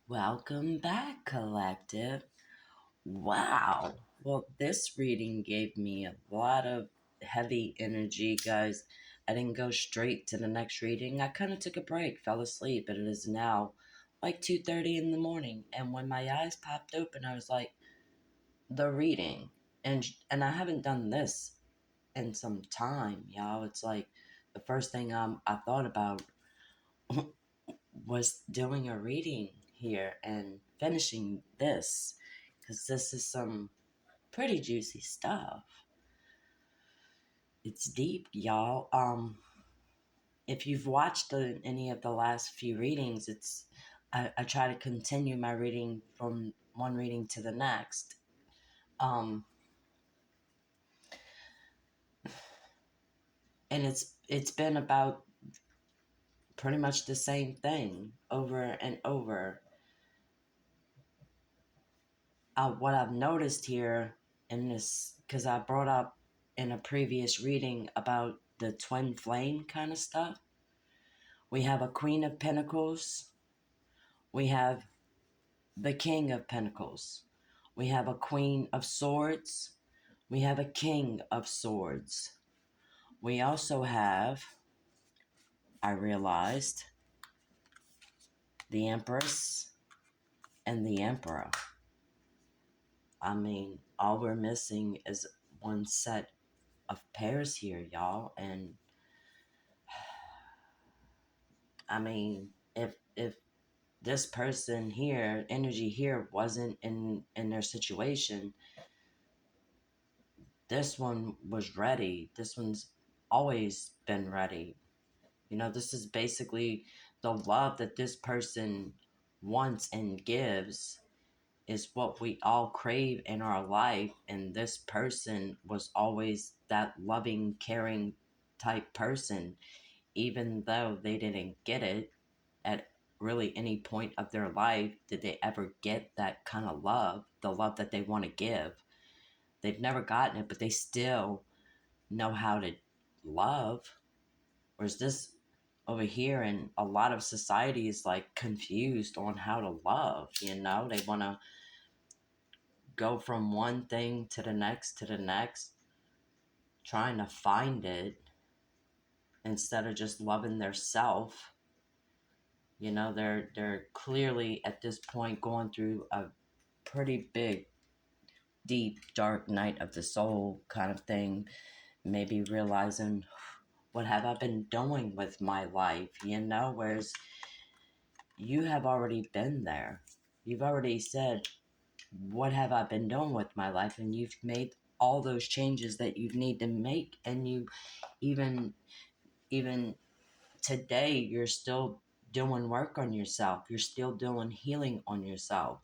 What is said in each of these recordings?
Welcome back, Collective. Wow. Well, this reading gave me a lot of heavy energy, guys. I didn't go straight to the next reading. I kind of took a break, fell asleep, and it is now like 2:30 in the morning. And when my eyes popped open, I was like, the reading. And I haven't done this in some time, y'all. It's like the first thing I thought about was doing a reading here and finishing this because this is some pretty juicy stuff. It's deep, y'all. If you've watched any of the last few readings, I try to continue my reading from one reading to the next. Um, and it's been about pretty much the same thing over and over. What I've noticed here in this, because I brought up in a previous reading about the twin flame kind of stuff, we have a Queen of Pentacles, we have the King of Pentacles, we have a Queen of Swords, we have a King of Swords. We also have, I realized, the Empress and the Emperor. I mean, all we're missing is one set of pairs here, y'all, and I mean, if this person here, energy here, wasn't in their situation, this one was ready. This one's always been ready. You know, this is basically the love that this person wants and gives is what we all crave in our life, and this person was always that loving, caring type person, even though they didn't get it at really any point of their life. Did they ever get that kind of love, the love that they want to give? They've never gotten it, but they still know how to love. Whereas this over here in a lot of society is like confused on how to love, they want to go from one thing to the next, trying to find it instead of just loving their self. They're clearly at this point going through a pretty big, deep, dark night of the soul kind of thing. Maybe realizing, what have I been doing with my life? Whereas you have already been there. You've already said, what have I been doing with my life? And you've made all those changes that you need to make. And you even today, you're still doing work on yourself. You're still doing healing on yourself.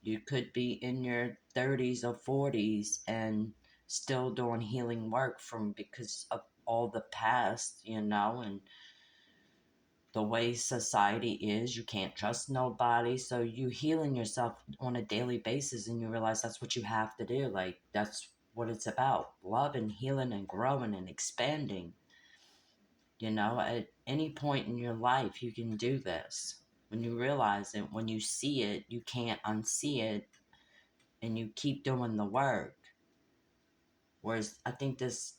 You could be in your 30s or 40s and still doing healing work from because of all the past, and the way society is. You can't trust nobody. So you healing yourself on a daily basis, and you realize that's what you have to do. Like, that's what it's about. Love and healing and growing and expanding. At any point in your life, you can do this. When you realize it, when you see it, you can't unsee it, and you keep doing the work. Whereas I think this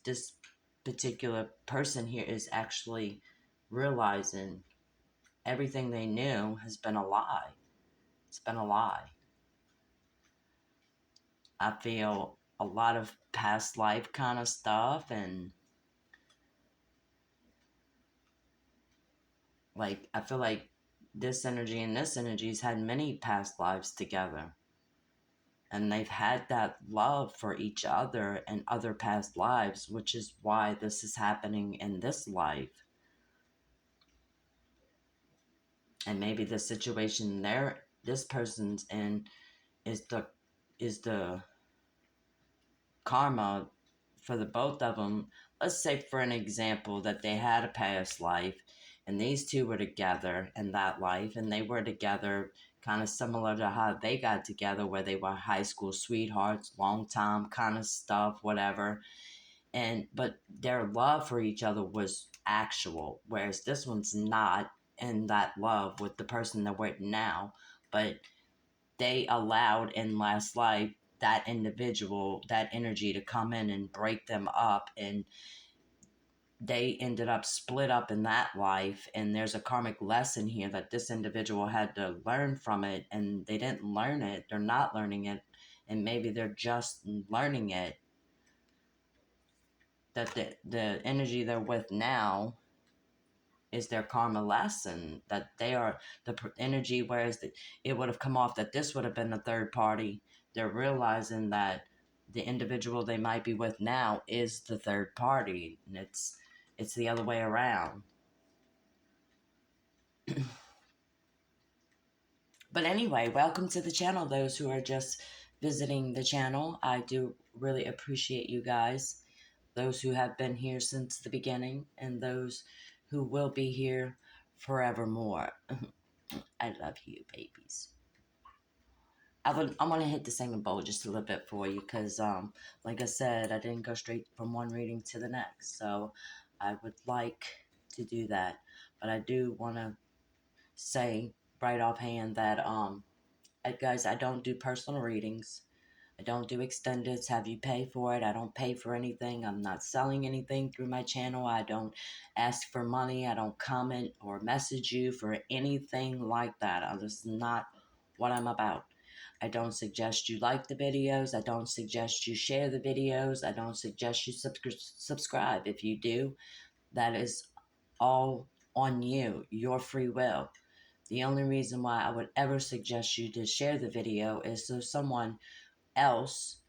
particular person here is actually realizing everything they knew has been a lie. It's been a lie. I feel a lot of past life kind of stuff, and like I feel like this energy and this energy's had many past lives together. And they've had that love for each other and other past lives, which is why this is happening in this life. And maybe the situation this person's in is the karma for the both of them. Let's say, for an example, that they had a past life and these two were together in that life, and they were together kind of similar to how they got together, where they were high school sweethearts, long time kind of stuff, whatever. But their love for each other was actual, whereas this one's not. in that love with the person they're with now, but they allowed in last life that individual, that energy to come in and break them up, and they ended up split up in that life. And there's a karmic lesson here that this individual had to learn from it, and they didn't learn it, they're not learning it, and maybe they're just learning it, that the energy they're with now is their karma lesson, that they are the energy, whereas it would have come off that this would have been the third party. They're realizing that the individual they might be with now is the third party, and it's the other way around. But anyway, welcome to the channel, those who are just visiting the channel. I do really appreciate you guys, those who have been here since the beginning, and those who will be here forevermore. I love you, babies. I'm gonna hit the singing bowl just a little bit for you, because like I said, I didn't go straight from one reading to the next, so I would like to do that. But I do want to say right offhand that guys, I don't do personal readings. I don't do extendeds, have you pay for it. I don't pay for anything. I'm not selling anything through my channel. I don't ask for money. I don't comment or message you for anything like that. This is not what I'm about. I don't suggest you like the videos. I don't suggest you share the videos. I don't suggest you subscribe. If you do, that is all on you, your free will. The only reason why I would ever suggest you to share the video is so someone else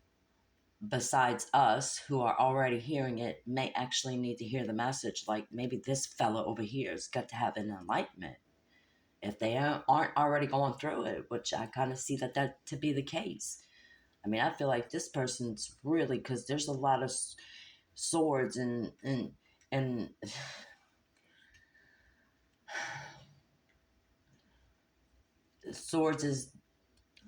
besides us who are already hearing it may actually need to hear the message. Like maybe this fellow over here has got to have an enlightenment if they aren't already going through it, which I kind of see that to be the case. I mean, I feel like this person's really, because there's a lot of swords and swords is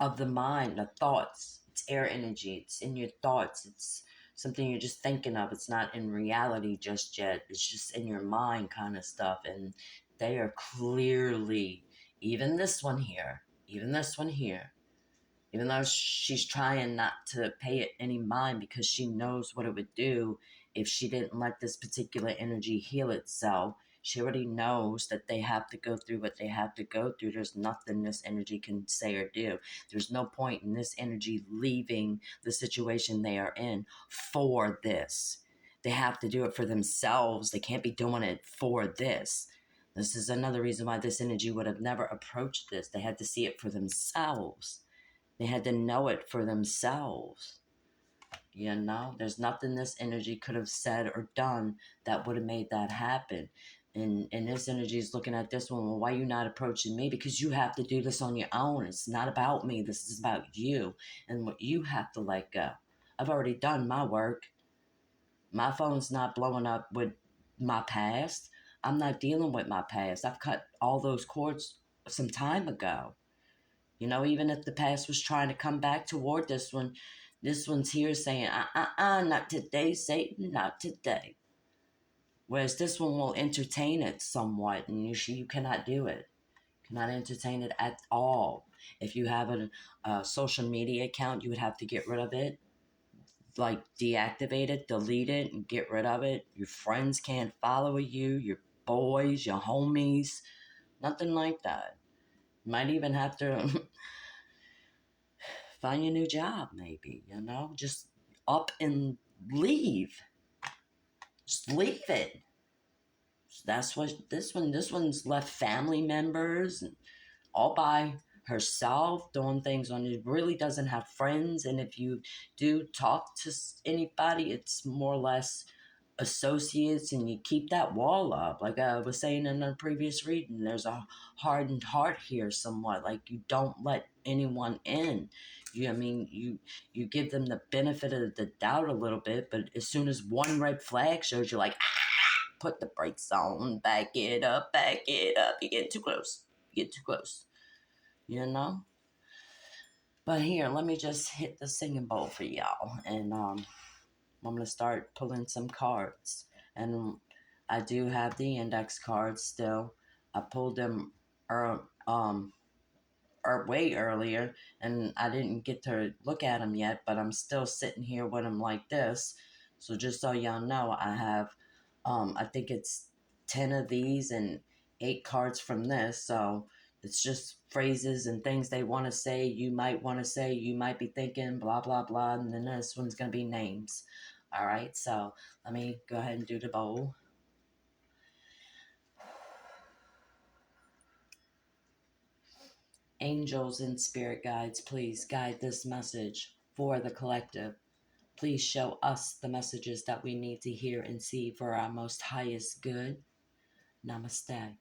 of the mind, the thoughts. It's air energy. It's in your thoughts. It's something you're just thinking of. It's not in reality just yet. It's just in your mind kind of stuff. And they are clearly, even this one here, even this one here, even though she's trying not to pay it any mind because she knows what it would do if she didn't let this particular energy heal itself. She already knows that they have to go through what they have to go through. There's nothing this energy can say or do. There's no point in this energy leaving the situation they are in for this. They have to do it for themselves. They can't be doing it for this. This is another reason why this energy would have never approached this. They had to see it for themselves. They had to know it for themselves. You know, there's nothing this energy could have said or done that would have made that happen. And this energy is looking at this one, well, why are you not approaching me? Because you have to do this on your own. It's not about me. This is about you and what you have to let go. I've already done my work. My phone's not blowing up with my past. I'm not dealing with my past. I've cut all those cords some time ago. You know, even if the past was trying to come back toward this one's here saying, not today, Satan, not today. Whereas this one will entertain it somewhat, and you cannot do it. Cannot entertain it at all. If you have a social media account, you would have to get rid of it. Like deactivate it, delete it, and get rid of it. Your friends can't follow you, your boys, your homies, nothing like that. You might even have to find your new job, maybe, you know, just up and leave. Just leave it. That's what this one's left family members and all by herself doing things on it. Really doesn't have friends. And if you do talk to anybody, it's more or less associates, and you keep that wall up. Like I was saying in a previous reading, there's a hardened heart here somewhat. Like you don't let anyone in. You give them the benefit of the doubt a little bit, but as soon as one red flag shows, you're like, put the brakes on, back it up, back it up. You get too close. You get too close. You know? But here, let me just hit the singing bowl for y'all. And I'm going to start pulling some cards. And I do have the index cards still. I pulled them way earlier, and I didn't get to look at them yet, but I'm still sitting here with them like this. So just so y'all know, I have, I think it's 10 of these and 8 cards from this. So it's just phrases and things they want to say. You might want to say, you might be thinking, blah, blah, blah. And then this one's going to be names. All right. So let me go ahead and do the bowl. Angels and spirit guides, please guide this message for the collective. Please show us the messages that we need to hear and see for our most highest good. Namaste.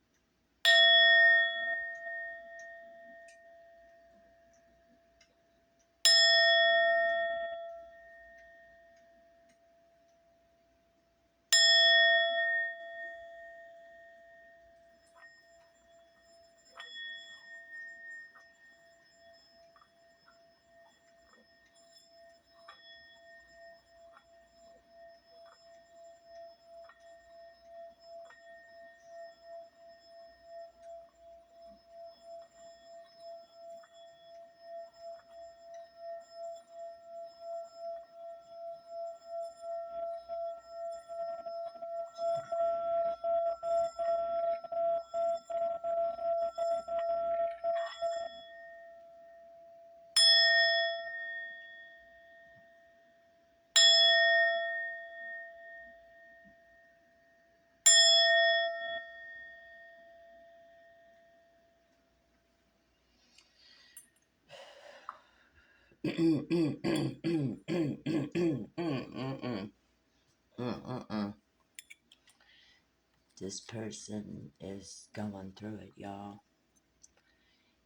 This person is going through it, y'all.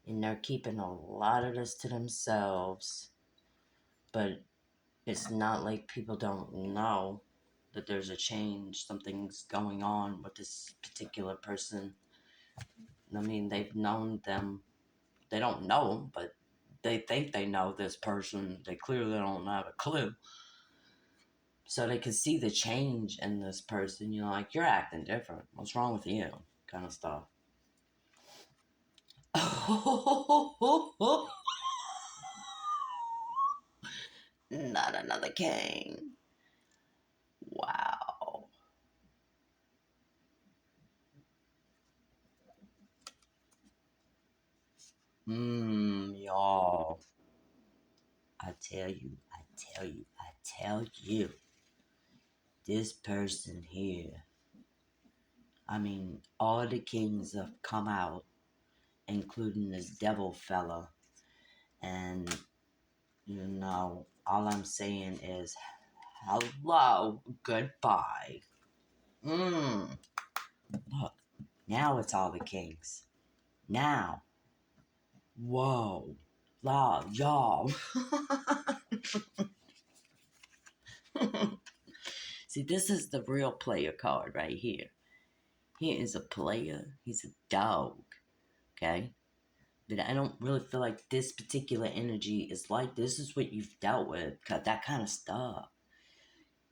And they're keeping a lot of this to themselves. But it's not like people don't know that there's a change. Something's going on with this particular person. I mean, they've known them. They don't know them, but they think they know this person. They clearly don't have a clue. So they can see the change in this person. You know, like, you're acting different. What's wrong with you? Kind of stuff. Not another king. Wow. Y'all. I tell you, I tell you, I tell you. This person here. I mean, all the kings have come out, including this devil fella. And, you know, all I'm saying is, hello, goodbye. Look, now it's all the kings. Now. Whoa. Love, y'all. See, this is the real player card right here. He is a player. He's a dog. Okay? But I don't really feel like this particular energy is like this is what you've dealt with. That kind of stuff.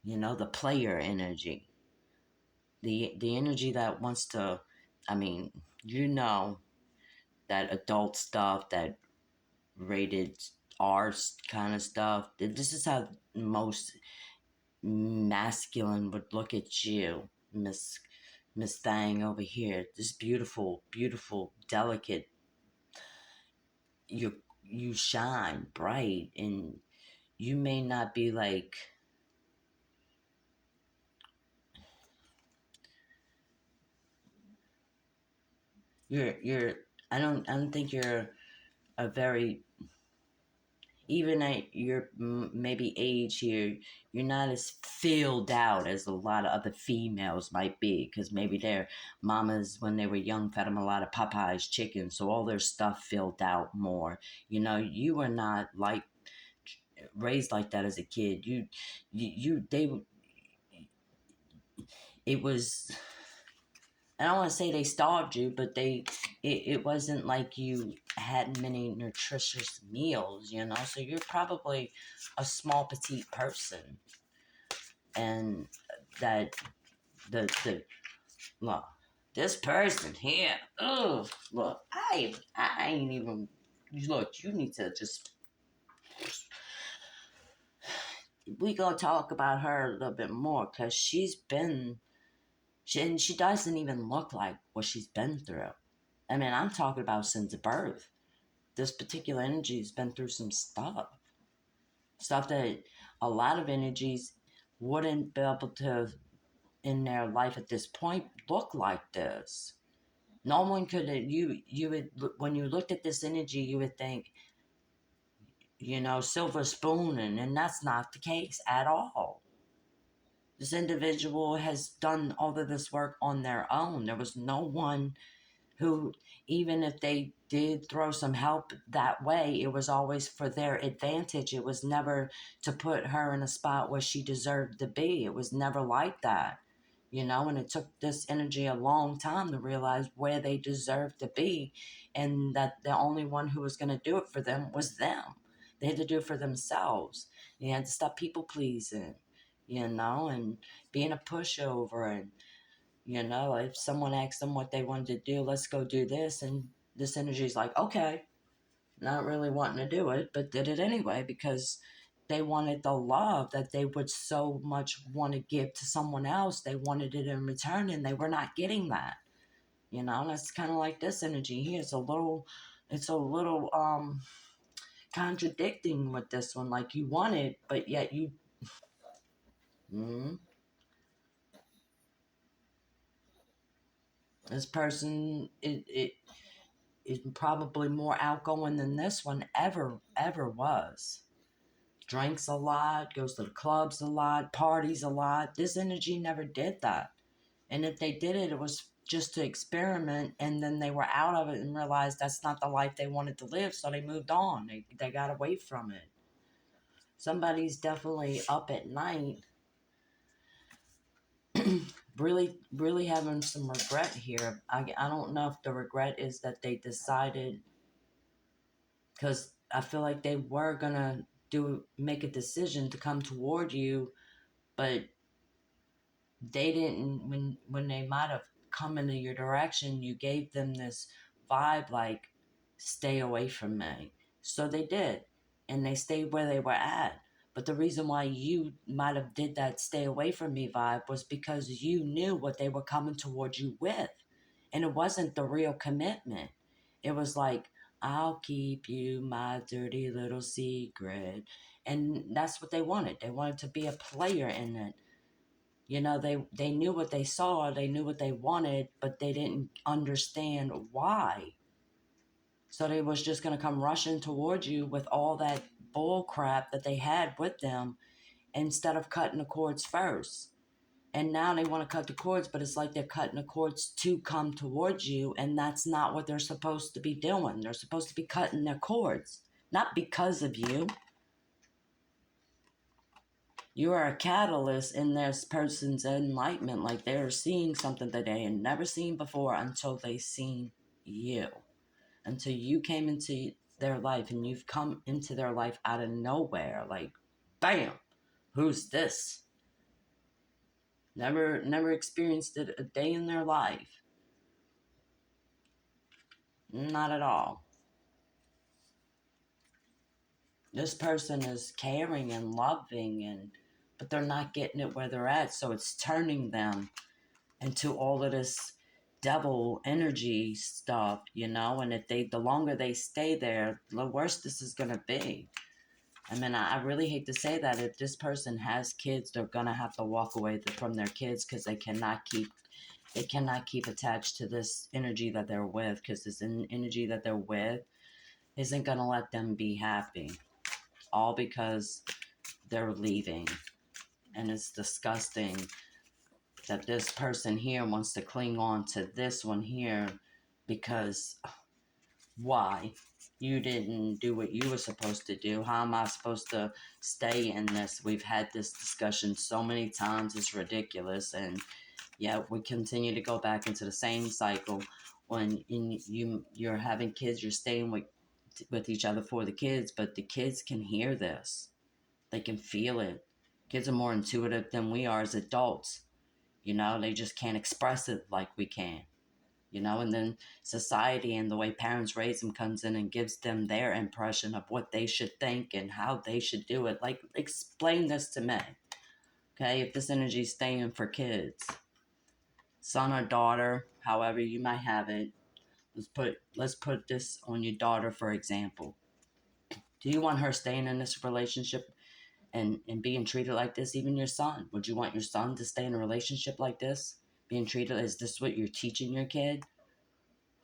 You know, the player energy. The energy that wants to, I mean, you know, that adult stuff, that rated R kind of stuff. This is how most masculine would look at you, Miss Thang over here. This beautiful, beautiful, delicate. You shine bright, and you may not be like, you're I don't think you're a very, even at your maybe age here, you're not as filled out as a lot of other females might be, because maybe their mamas when they were young fed them a lot of Popeye's chicken, so all their stuff filled out more. You know, you were not like raised like that as a kid. They, it was, I don't want to say they starved you, but it wasn't like you had many nutritious meals, you know. So you're probably a small petite person, and that the look. This person here, oh, look, I ain't even, look, you need to just, we gonna talk about her a little bit more because and she doesn't even look like what she's been through. I mean, I'm talking about since birth. This particular energy's been through some stuff that a lot of energies wouldn't be able to, in their life at this point, look like this. No one could, you would, when you looked at this energy, you would think, silver spoon, and that's not the case at all. This individual has done all of this work on their own. There was no one who, even if they did throw some help that way, it was always for their advantage. It was never to put her in a spot where she deserved to be. It was never like that. And it took this energy a long time to realize where they deserved to be, and that the only one who was going to do it for them was them. They had to do it for themselves. They had to stop people pleasing, and being a pushover. And if someone asked them what they wanted to do, let's go do this, and this energy is like, okay, not really wanting to do it, but did it anyway because they wanted the love that they would so much want to give to someone else. They wanted it in return, and they were not getting that. And it's kind of like this energy here. It's a little contradicting with this one. Like, you want it, but yet you. Mm, this person, it is probably more outgoing than this one ever was. Drinks a lot, goes to the clubs a lot, parties a lot. This energy never did that. And if they did it, it was just to experiment, and then they were out of it and realized that's not the life they wanted to live, so they moved on. They got away from it. Somebody's definitely up at night, really, really having some regret here. I don't know if the regret is that they decided, because I feel like they were gonna make a decision to come toward you, but they didn't. When they might have come into your direction, you gave them this vibe like, stay away from me. So they did, and they stayed where they were at. But the reason why you might have did that stay away from me vibe was because you knew what they were coming towards you with, and it wasn't the real commitment. It was like, I'll keep you my dirty little secret. And that's what they wanted. They wanted to be a player in it. They knew what they saw, they knew what they wanted, but they didn't understand why. So they was just going to come rushing towards you with all that bull crap that they had with them, instead of cutting the cords first. And now they want to cut the cords, but it's like they're cutting the cords to come towards you, and that's not what they're supposed to be doing. They're supposed to be cutting their cords, not because of you. You are a catalyst in this person's enlightenment. Like, they're seeing something that they had never seen before until they seen you. Until you came into their life, and you've come into their life out of nowhere. Like, bam, who's this? Never experienced it a day in their life. Not at all. This person is caring and loving, but they're not getting it where they're at, so it's turning them into all of this devil energy stuff, and if the longer they stay there, the worse this is going to be. I mean, I really hate to say that. If this person has kids, they're going to have to walk away from their kids, because they cannot keep attached to this energy that they're with, because this energy that they're with isn't going to let them be happy, all because they're leaving. And it's disgusting that this person here wants to cling on to this one here, because why? You didn't do what you were supposed to do. How am I supposed to stay in this? We've had this discussion so many times, it's ridiculous. And yet we continue to go back into the same cycle. When you're having kids, you're staying with each other for the kids, but the kids can hear this. They can feel it. Kids are more intuitive than we are as adults. They just can't express it like we can. you know, and then society and the way parents raise them comes in and gives them their impression of what they should think and how they should do it. Like, explain this to me, okay? If this energy is staying for kids, son or daughter, however you might have it, let's put this on your daughter, for example. Do you want her staying in this relationship and being treated like this? Even your son, would you want your son to stay in a relationship like this, being treated? Is this what you're teaching your kid?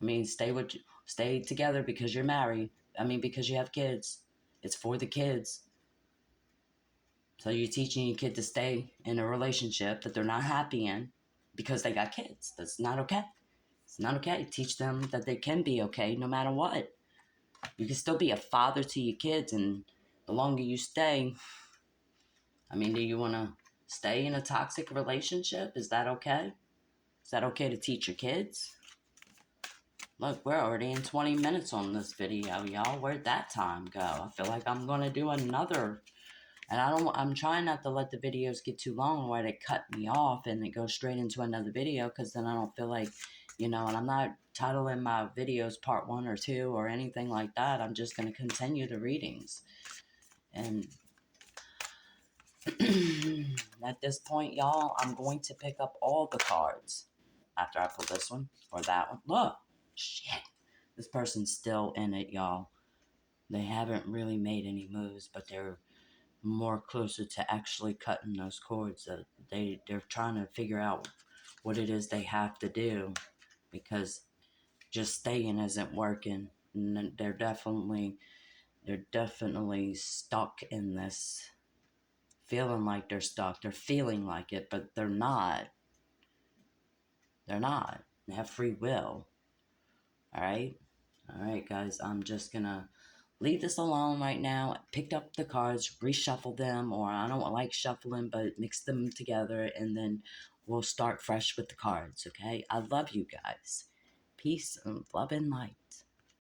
I mean, stay together because you're married. I mean, because you have kids. It's for the kids. So you're teaching your kid to stay in a relationship that they're not happy in because they got kids. That's not okay. It's not okay. Teach them that they can be okay no matter what. You can still be a father to your kids, and the longer you stay, I mean, do you want to stay in a toxic relationship? Is that okay? Is that okay to teach your kids? Look, we're already in 20 minutes on this video, y'all. Where'd that time go? I feel like I'm going to do another. And I'm trying not to let the videos get too long where they cut me off and it goes straight into another video, because then I don't feel like, you know, and I'm not titling my videos part 1 or 2 or anything like that. I'm just going to continue the readings. And at this point, y'all, I'm going to pick up all the cards after I pull this one or that one. Look, shit. This person's still in it, y'all. They haven't really made any moves, but they're more closer to actually cutting those cords. They're trying to figure out what it is they have to do, because just staying isn't working. And they're definitely stuck in this, feeling like they're stuck. They're feeling like it, but they're not. They're not. They have free will. All right? All right, guys. I'm just going to leave this alone right now. Picked up the cards, reshuffle them, or I don't like shuffling, but mix them together, and then we'll start fresh with the cards, okay? I love you guys. Peace and love and light.